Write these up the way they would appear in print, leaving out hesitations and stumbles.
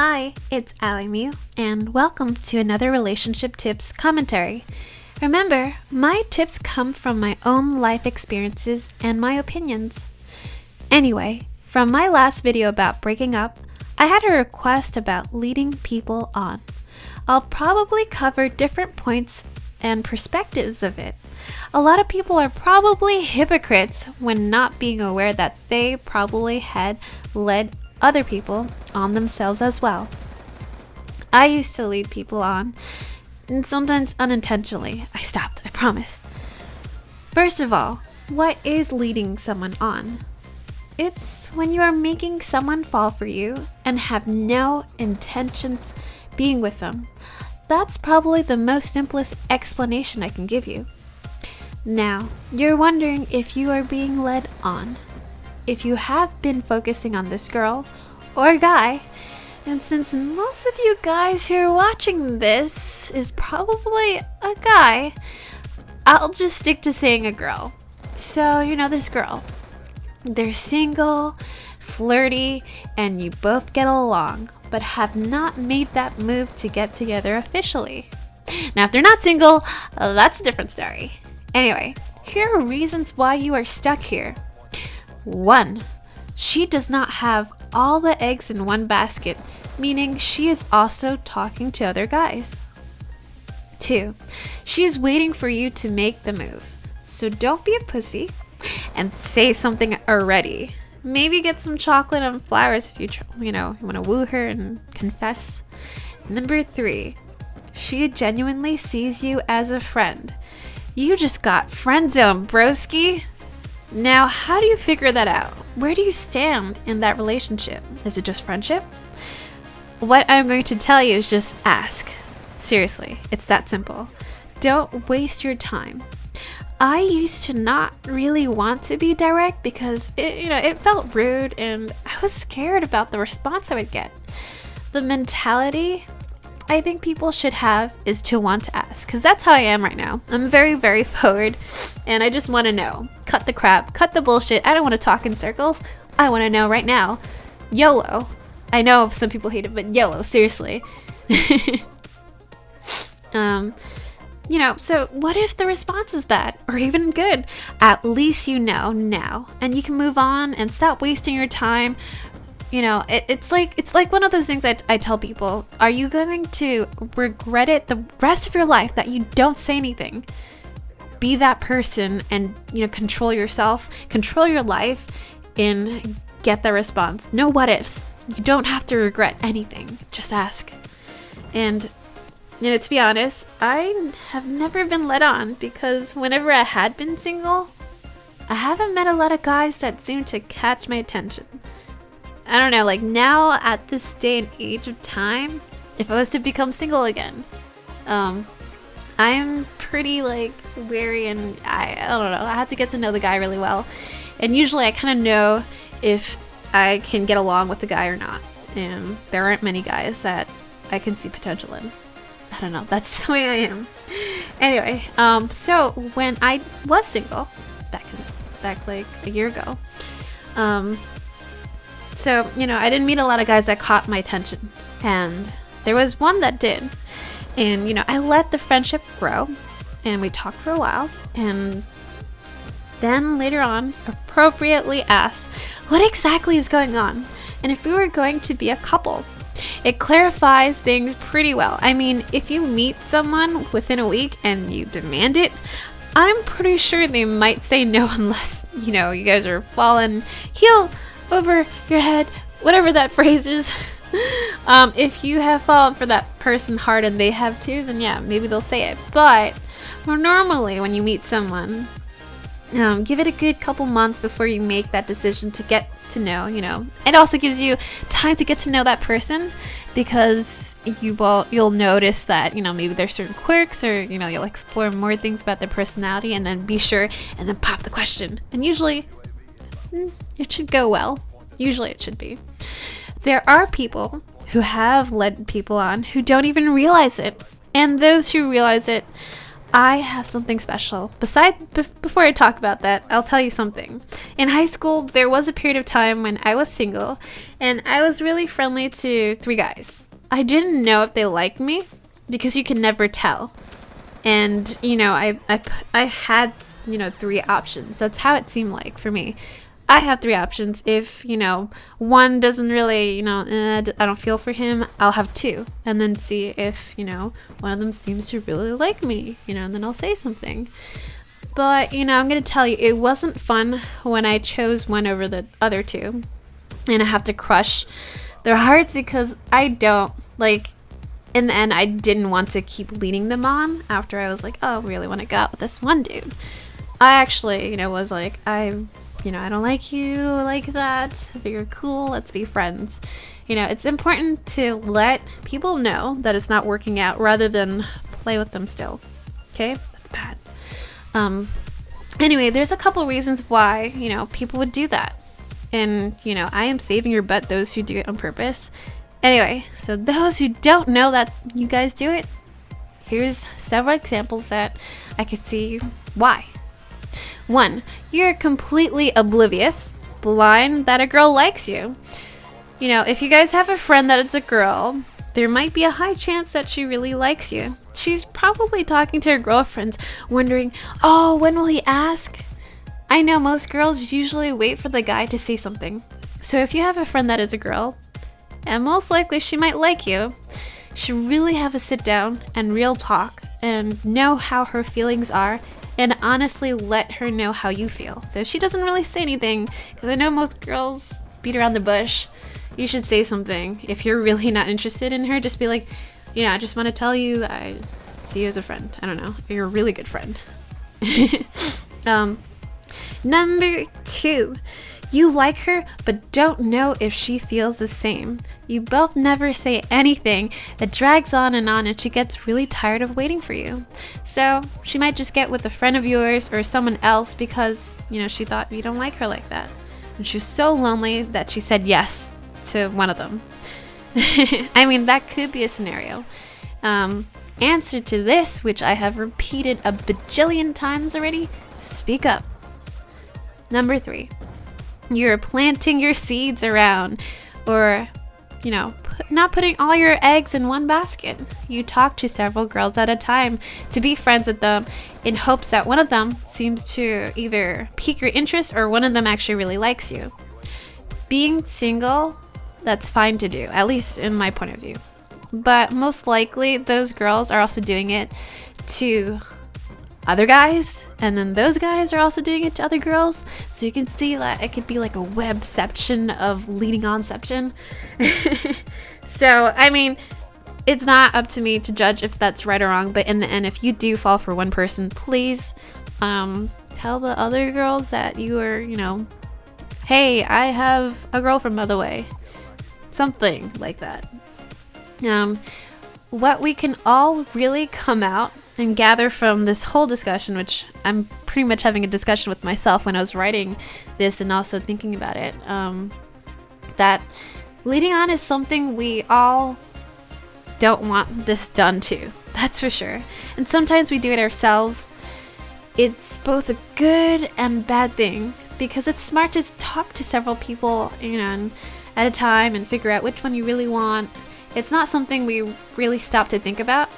Hi, it's AlyMew, and welcome to another relationship tips commentary. Remember, my tips come from my own life experiences and my opinions. Anyway, from my last video about breaking up, I had a request about leading people on. I'll probably cover different points and perspectives of it. A lot of people are probably hypocrites when not being aware that they probably had led other people on themselves as well. I used to lead people on, and sometimes unintentionally. I stopped, I promise. First of all, what is leading someone on? It's when you are making someone fall for you and have no intentions being with them. That's probably the most simplest explanation I can give you. Now, you're wondering if you are being led on. If you have been focusing on this girl or guy, and since most of you guys who are watching this is probably a guy, I'll just stick to saying a girl. So, you know this girl. They're single, flirty, and you both get along, but have not made that move to get together officially. Now, if they're not single, that's a different story. Anyway, here are reasons why you are stuck here. 1. She does not have all the eggs in one basket, meaning she is also talking to other guys. 2. She is waiting for you to make the move. So don't be a pussy and say something already. Maybe get some chocolate and flowers if you want to woo her and confess. Number 3. She genuinely sees you as a friend. You just got friend zone, broski. Now, how do you figure that out? Where do you stand in that relationship? Is it just friendship? What I'm going to tell you is just ask. Seriously, it's that simple. Don't waste your time. I used to not really want to be direct because it felt rude and I was scared about the response I would get. The mentality I think people should have is to want to ask, because that's how I am right now. I'm very, very forward and I just want to know. Cut the crap, cut the bullshit. I don't want to talk in circles. I want to know right now. YOLO. I know some people hate it, but YOLO, seriously. So what if the response is bad or even good? At least you know now and you can move on and stop wasting your time. It's like one of those things I tell people. Are you going to regret it the rest of your life that you don't say anything? Be that person and, control yourself, control your life, and get the response. No what ifs. You don't have to regret anything. Just ask. And, to be honest, I have never been led on because whenever I had been single, I haven't met a lot of guys that seem to catch my attention. I don't know, like now at this day and age of time, if I was to become single again, I'm pretty wary and I don't know, I have to get to know the guy really well. And usually I kind of know if I can get along with the guy or not. And there aren't many guys that I can see potential in. I don't know, that's the way I am. Anyway, so when I was single, back like a year ago, So, I didn't meet a lot of guys that caught my attention, and there was one that did. And, I let the friendship grow, and we talked for a while, and then later on, appropriately asked what exactly is going on, and if we were going to be a couple. It clarifies things pretty well. I mean, if you meet someone within a week and you demand it, I'm pretty sure they might say no unless, you guys are falling heel over your head, whatever that phrase is. If you have fallen for that person hard and they have too, then yeah, maybe they'll say it. But normally when you meet someone, give it a good couple months before you make that decision to get to know, It also gives you time to get to know that person because you'll notice that, maybe there's certain quirks or, you'll explore more things about their personality and then be sure and then pop the question. And usually it should go well. Usually it should be. There are people who have led people on who don't even realize it. And those who realize it, I have something special. Before I talk about that, I'll tell you something. In high school, there was a period of time when I was single, and I was really friendly to 3 guys. I didn't know if they liked me because you can never tell. And I had 3 options. That's how it seemed like for me. I have 3 options. If, one doesn't really, I don't feel for him, I'll have 2. And then see if, one of them seems to really like me, and then I'll say something. But, I'm going to tell you, it wasn't fun when I chose one over the other 2. And I have to crush their hearts because I don't, in the end, I didn't want to keep leading them on after I was like, oh, I really want to go out with this one dude. I actually, was like, I don't like you like that, but you're cool, let's be friends. It's important to let people know that it's not working out rather than play with them still. Okay? That's bad. Anyway, there's a couple reasons why, people would do that. And, I am saving your butt, those who do it on purpose. Anyway, so those who don't know that you guys do it, here's several examples that I could see why. 1, you're completely oblivious, blind that a girl likes you. If you guys have a friend that it's a girl, there might be a high chance that she really likes you. She's probably talking to her girlfriends, wondering, oh, when will he ask? I know most girls usually wait for the guy to say something. So if you have a friend that is a girl, and most likely she might like you, should really have a sit down and real talk and know how her feelings are and honestly let her know how you feel. So if she doesn't really say anything, because I know most girls beat around the bush, you should say something. If you're really not interested in her, just be like, I just want to tell you I see you as a friend. I don't know. You're a really good friend. Number 2, you like her but don't know if she feels the same. You both never say anything. It drags on and she gets really tired of waiting for you. So she might just get with a friend of yours or someone else because, she thought you don't like her like that. And she was so lonely that she said yes to one of them. I mean, that could be a scenario. Answer to this, which I have repeated a bajillion times already, speak up. Number 3, you're planting your seeds around, or not putting all your eggs in one basket. You talk to several girls at a time to be friends with them in hopes that one of them seems to either pique your interest or one of them actually really likes you. Being single, that's fine to do, at least in my point of view. But most likely those girls are also doing it to other guys, and then those guys are also doing it to other girls. So you can see that it could be like a webception of leading onception. So, I mean, it's not up to me to judge if that's right or wrong, but in the end, if you do fall for one person, please tell the other girls that you are, hey, I have a girlfriend, by the way. Something like that. What we can all really come out and gather from this whole discussion, which I'm pretty much having a discussion with myself when I was writing this and also thinking about it, that leading on is something we all don't want this done to. That's for sure. And sometimes we do it ourselves. It's both a good and bad thing because it's smart to talk to several people, at a time and figure out which one you really want. It's not something we really stop to think about.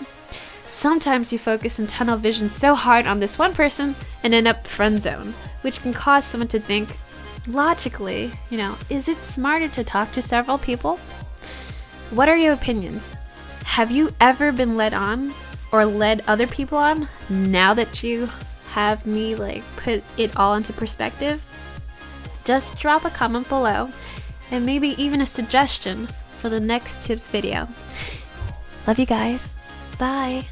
Sometimes you focus in tunnel vision so hard on this one person and end up friend zone, which can cause someone to think logically, is it smarter to talk to several people? What are your opinions? Have you ever been led on or led other people on now that you have me put it all into perspective? Just drop a comment below and maybe even a suggestion for the next tips video. Love you guys. Bye.